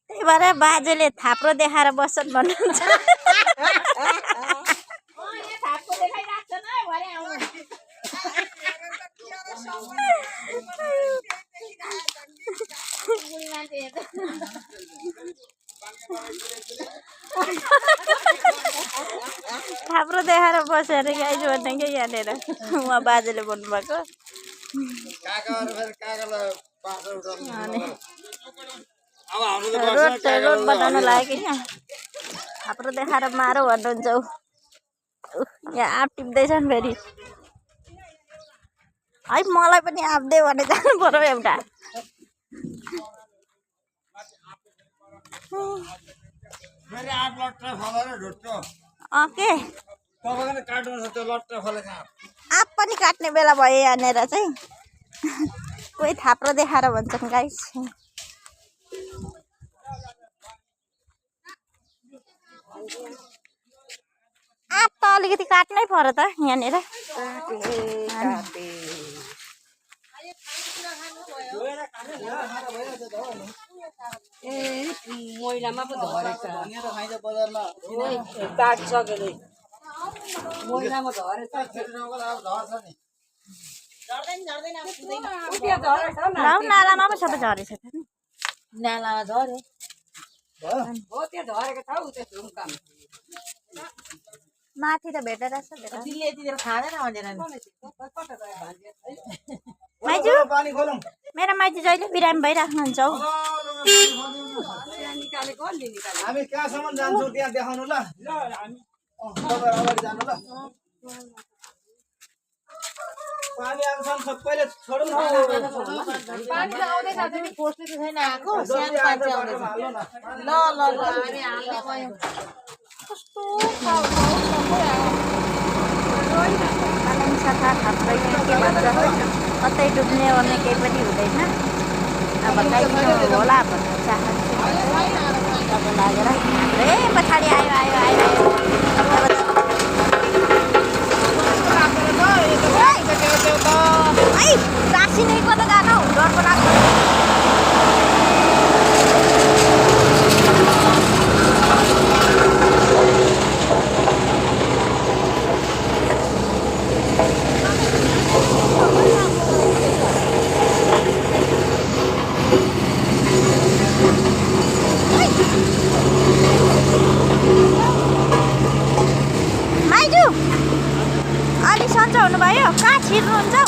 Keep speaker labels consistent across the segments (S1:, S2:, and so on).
S1: त्यही भएर बाजेले थाप्रो देखाएर बस्छन् भन्नुहुन्छ। थाप्रो देखाएर बस्यो अरे गाइज भन्ने क्या यहाँनिर उहाँ बाजेले भन्नुभएको। रोड बनाउन लाग्यो कि यहाँ थाप्रो देखाएर मारौ भन्नुहुन्छ। यहाँ आँप टिप्दैछन् फेरि है मलाई पनि आँप दे भने जानु पर्यो एउटा। के आँप पनि काट्ने बेला भयो यहाँनिर चाहिँ कोही थाप्रो देखाएर भन्छन् गाइस। आँप त अलिकति काट्नै पर्यो त यहाँनिर।
S2: मैलामा पो झरेछ बजारमा काटिसकेर मैलामा झरेछ।
S1: नालामा पो सबै झरेछ त नि।
S2: नालामा झऱ्यो हो त्यो झरेको छ उता झुम्कामा
S1: माथि त भेटेर छ
S2: खाँदैन भनेर
S1: माइजू मेरो माइजू जहिले बिरामी भइराख्नुहुन्छ हौ।
S3: हामी कहाँसम्म जान्छौँ त्यहाँ देखाउनु ल। अगाडि जानु ल। पानी आउँछ सबैले छोड्नु न।
S2: पानी त आउँदै जान्छ नि पोस्टले त छैन आएको सानो पानी आउँदैछ। ल ल ल हामी हाल्ने गयौँ कस्तो
S1: सफा खप्दै के भन्छ कतै डुब्ने ओर्ने केही पनि हुँदैन। अब कहीँ होला भन्ने चाहन्छु अब लागेर ए पछाडि आयो आयो आयो है टाँसिनेको त गाह्रो डर पो लाग्छ। हुनुभयो कहाँ छिर्नुहुन्छ हौ?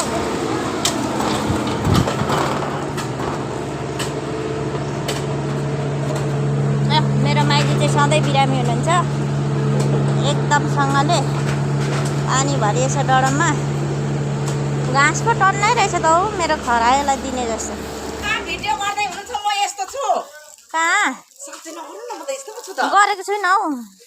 S1: मेरो माइती चाहिँ सधैँ बिरामी हुनुहुन्छ एकदमसँगले पानी भरिएछ डरममा। घाँस पो टन्नै रहेछ त हौ मेरो खरायोलाई दिने जस्तो।
S2: भिडियो गर्दै हुनुहुन्छ म यस्तो छु
S1: कहाँ
S2: साँच्चै नगर्नु न म त यस्तो पो छु त
S1: गरेको छुइनँ हौ।